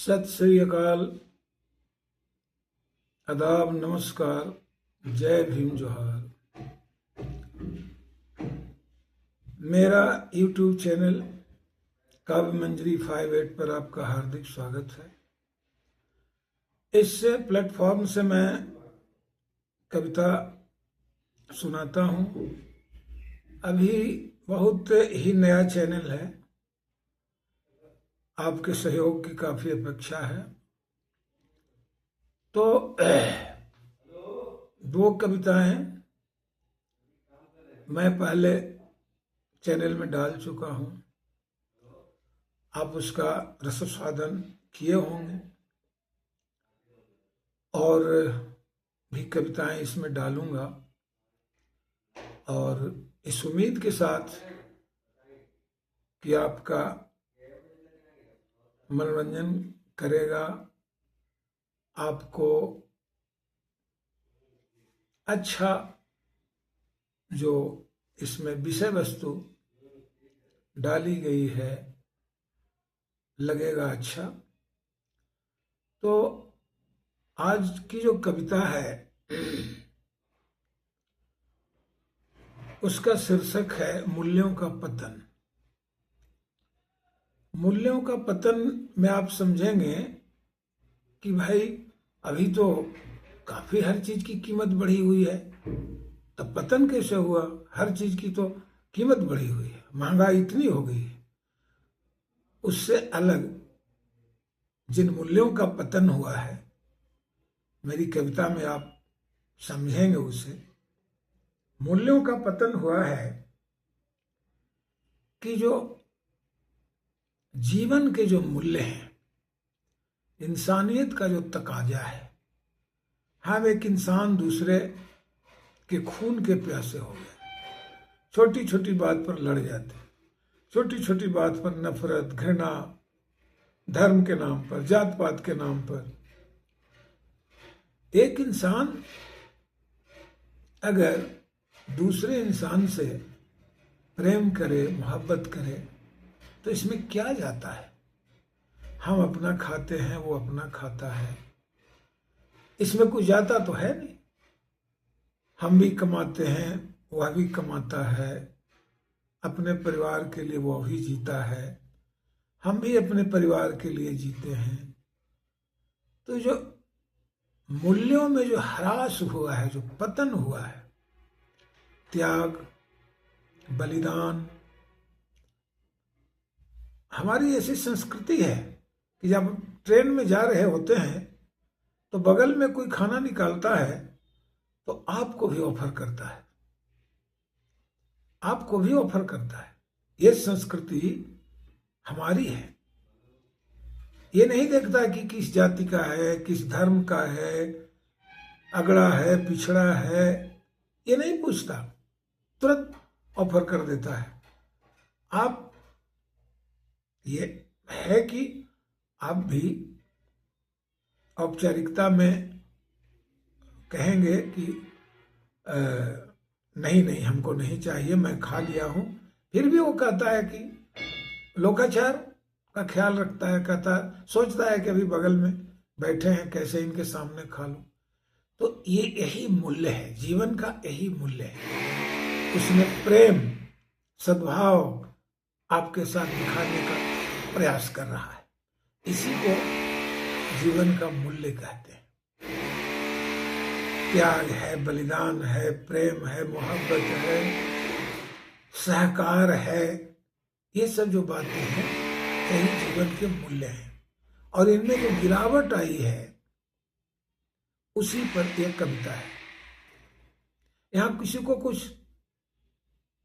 सत श्री अकाल, आदाब, नमस्कार, जय भीम, जोहार। मेरा YouTube चैनल काव्य मंजरी 58 पर आपका हार्दिक स्वागत है। इस प्लेटफॉर्म से मैं कविता सुनाता हूँ। अभी बहुत ही नया चैनल है, आपके सहयोग की काफ़ी अपेक्षा है। तो दो कविताएं मैं पहले चैनल में डाल चुका हूं, आप उसका रसस्वादन किए होंगे और भी कविताएं इसमें डालूंगा, और इस उम्मीद के साथ कि आपका मनोरंजन करेगा, आपको अच्छा जो इसमें विषय वस्तु डाली गई है लगेगा अच्छा। तो आज की जो कविता है उसका शीर्षक है मूल्यों का पतन। मूल्यों का पतन में आप समझेंगे कि भाई अभी तो काफी हर चीज की कीमत बढ़ी हुई है, तब पतन कैसे हुआ? हर चीज की तो कीमत बढ़ी हुई है, महंगाई इतनी हो गई है। उससे अलग जिन मूल्यों का पतन हुआ है, मेरी कविता में आप समझेंगे उसे। मूल्यों का पतन हुआ है कि जो जीवन के जो मूल्य हैं, इंसानियत का जो तकाजा है, हम एक इंसान दूसरे के खून के प्यासे हो गए। छोटी छोटी बात पर लड़ जाते, छोटी छोटी बात पर नफरत, घृणा, धर्म के नाम पर, जात पात के नाम पर। एक इंसान अगर दूसरे इंसान से प्रेम करे, मोहब्बत करे, तो इसमें क्या जाता है? हम अपना खाते हैं, वो अपना खाता है, इसमें कुछ जाता तो है नहीं। हम भी कमाते हैं, वह भी कमाता है, अपने परिवार के लिए वो भी जीता है, हम भी अपने परिवार के लिए जीते हैं। तो जो मूल्यों में जो ह्रास हुआ है, जो पतन हुआ है, त्याग, बलिदान, हमारी ऐसी संस्कृति है कि जब ट्रेन में जा रहे होते हैं तो बगल में कोई खाना निकालता है तो आपको भी ऑफर करता है, आपको भी ऑफर करता है। ये संस्कृति हमारी है। ये नहीं देखता कि किस जाति का है, किस धर्म का है, अगड़ा है, पिछड़ा है, ये नहीं पूछता, तुरंत ऑफर कर देता है। आप ये है कि आप भी औपचारिकता में कहेंगे कि नहीं नहीं, हमको नहीं चाहिए, मैं खा लिया हूं। फिर भी वो कहता है कि लोकाचार का ख्याल रखता है, कहता सोचता है कि अभी बगल में बैठे हैं, कैसे इनके सामने खा लूं। तो ये यही मूल्य है, जीवन का यही मूल्य है। उसमें प्रेम, सद्भाव आपके साथ दिखाने का प्रयास कर रहा है। इसी को जीवन का मूल्य कहते हैं। त्याग है, बलिदान है, प्रेम है, मोहब्बत है, सहकार है, ये सब जो बातें हैं यही जीवन के मूल्य हैं। और इनमें जो गिरावट आई है उसी पर यह कविता है। यहां किसी को कुछ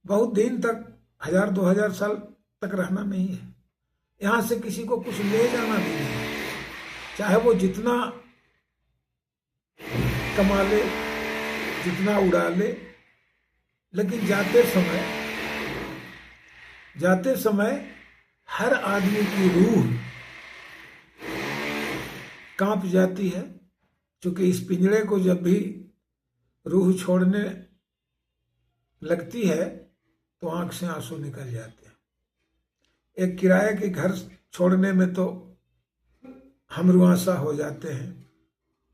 बहुत दिन तक, 1000-2000 साल तक रहना नहीं है। यहां से किसी को कुछ ले जाना भी नहीं है, चाहे वो जितना कमा ले, जितना उड़ा ले, लेकिन जाते समय हर आदमी की रूह कांप जाती है, क्योंकि इस पिंजरे को जब भी रूह छोड़ने लगती है तो आंख से आंसू निकल जाते हैं। एक किराए के घर छोड़ने में तो हम रुआंसा हो जाते हैं।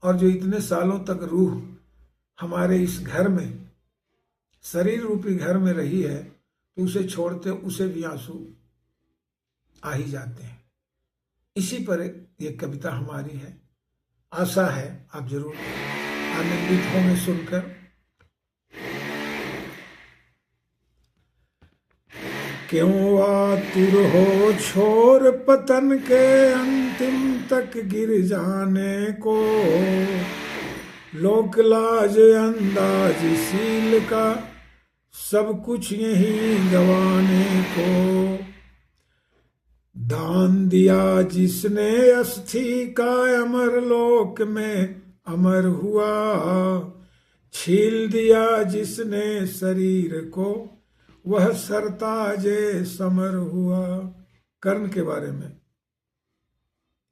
और जो इतने सालों तक रूह हमारे इस घर में, शरीर रूपी घर में रही है, तो उसे छोड़ते उसे भी आंसू आ ही जाते हैं। इसी पर ये कविता हमारी है। आशा है आप जरूर आनंदित होंगे सुनकर। क्यों आतुर हो छोर पतन के अंतिम तक गिर जाने को, लोक लाज अंदाज सील का सब कुछ यही गवाने को। दान दिया जिसने अस्थि का अमर लोक में अमर हुआ, छील दिया जिसने शरीर को वह सरताजे समर हुआ। कर्ण के बारे में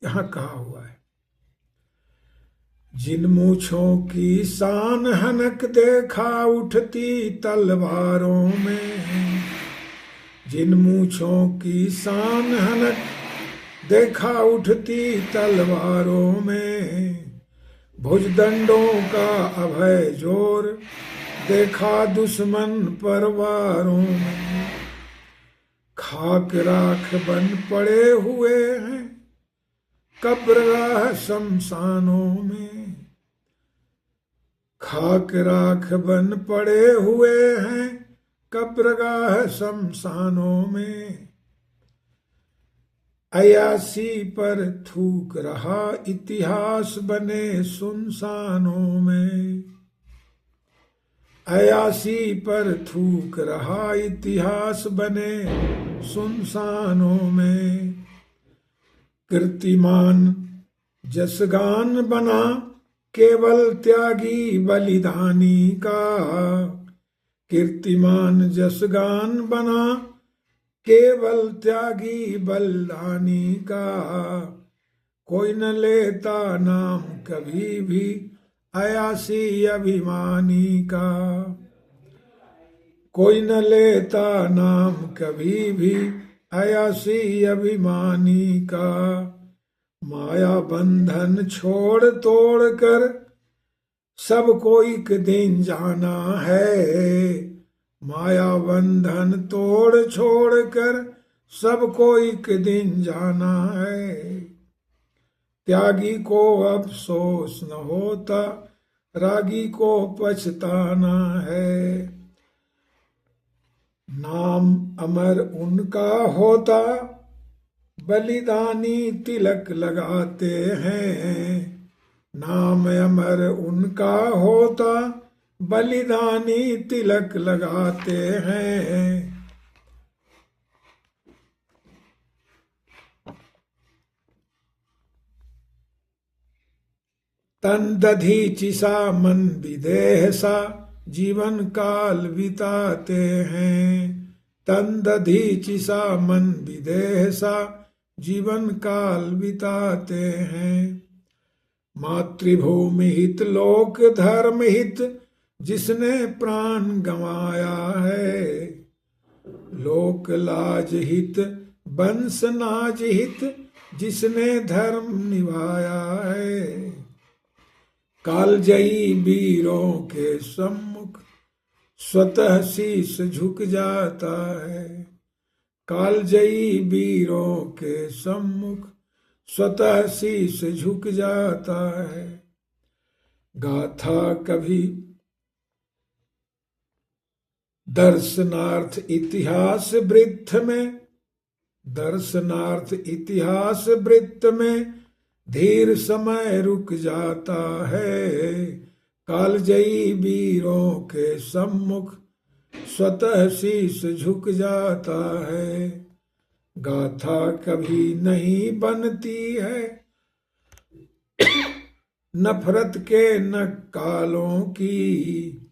यहां कहा हुआ है, जिन मूछों की शान हनक देखा उठती तलवारों में, जिन मूछों की शान हनक देखा उठती तलवारों में, भुजदंडों का अभय जोर देखा दुश्मन परवारों में। खाक राख बन पड़े हुए हैं कब्रगाह शमशानों में, खाक राख बन पड़े हुए हैं कब्रगाह शमशानों में। अयासी पर थूक रहा इतिहास बने सुनसानों में, अयासी पर थूक रहा इतिहास बने सुनसानों में। कीर्तिमान जसगान बना केवल त्यागी बलिदानी का, कीर्तिमान जसगान बना केवल त्यागी बलिदानी का। कोई न लेता नाम कभी भी अयासी अभिमानी का, कोई न लेता नाम कभी भी अयासी अभिमानी का। माया बंधन छोड़ तोड़ कर सबको एक दिन जाना है, माया बंधन तोड़ छोड़ कर सबको एक दिन जाना है। त्यागी को अफसोस न होता रागी को पछताना है, नाम अमर उनका होता बलिदानी तिलक लगाते हैं, नाम अमर उनका होता बलिदानी तिलक लगाते हैं। तन दधीचिसा मन विदेह सा जीवन काल बिताते हैं, तन दधीचिसा मन विदेह सा जीवन काल बिताते हैं। मातृभूमि हित लोक धर्म हित जिसने प्राण गंवाया है, लोक लाज हित वंश नाज हित जिसने धर्म निभाया है। कालजयी वीरों के सम्मुख स्वतः शीश झुक जाता है, कालजयी वीरों के सम्मुख स्वतः शीश झुक जाता है। गाथा कभी दर्शनार्थ इतिहास वृत्त में, दर्शनार्थ इतिहास वृत्त में धीर समय रुक जाता है। कालजयी वीरों के सम्मुख स्वतः शीश झुक जाता है। गाथा कभी नहीं बनती है नफरत के नक्कालों की,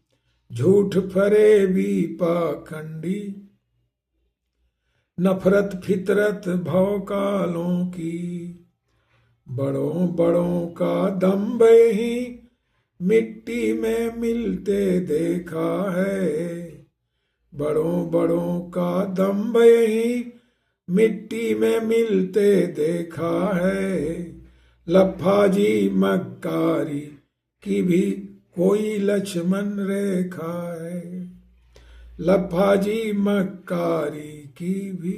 झूठ फरेबी पाखंडी नफरत फितरत भौकालों की। बड़ों बड़ों का दम्भ ही मिट्टी में मिलते देखा है, बड़ों बड़ों का दम्भ ही मिट्टी में मिलते देखा है। लफ्फाजी मक्कारी की भी कोई लक्ष्मण रेखा है। लफ्फाजी मक्कारी की भी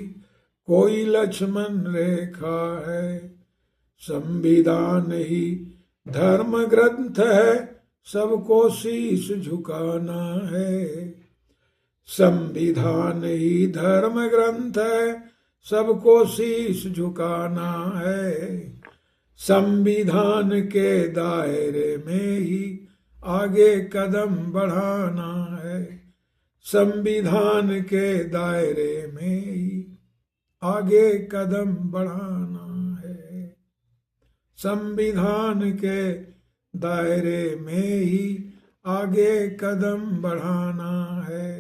कोई लक्ष्मण रेखा है। संविधान ही धर्म ग्रंथ है, सबको शीश झुकाना है। संविधान ही धर्म ग्रंथ है, सबको शीश झुकाना है। संविधान के दायरे में ही आगे कदम बढ़ाना है। संविधान के दायरे में ही आगे कदम बढ़ाना है। संविधान के दायरे में ही आगे कदम बढ़ाना है।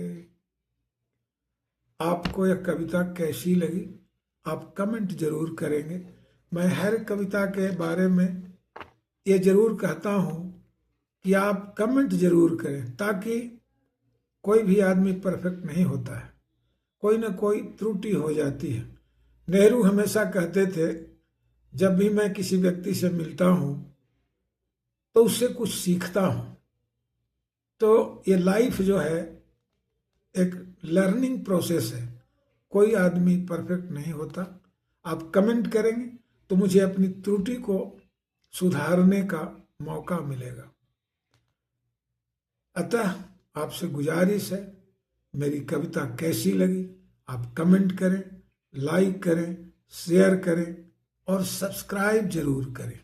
आपको यह कविता कैसी लगी आप कमेंट जरूर करेंगे। मैं हर कविता के बारे में ये जरूर कहता हूँ कि आप कमेंट जरूर करें, ताकि कोई भी आदमी परफेक्ट नहीं होता है, कोई ना कोई त्रुटि हो जाती है। नेहरू हमेशा कहते थे, जब भी मैं किसी व्यक्ति से मिलता हूँ तो उससे कुछ सीखता हूँ। तो ये लाइफ जो है एक लर्निंग प्रोसेस है, कोई आदमी परफेक्ट नहीं होता। आप कमेंट करेंगे तो मुझे अपनी त्रुटि को सुधारने का मौका मिलेगा। अतः आपसे गुजारिश है, मेरी कविता कैसी लगी आप कमेंट करें, लाइक करें, शेयर करें और सब्सक्राइब जरूर करें।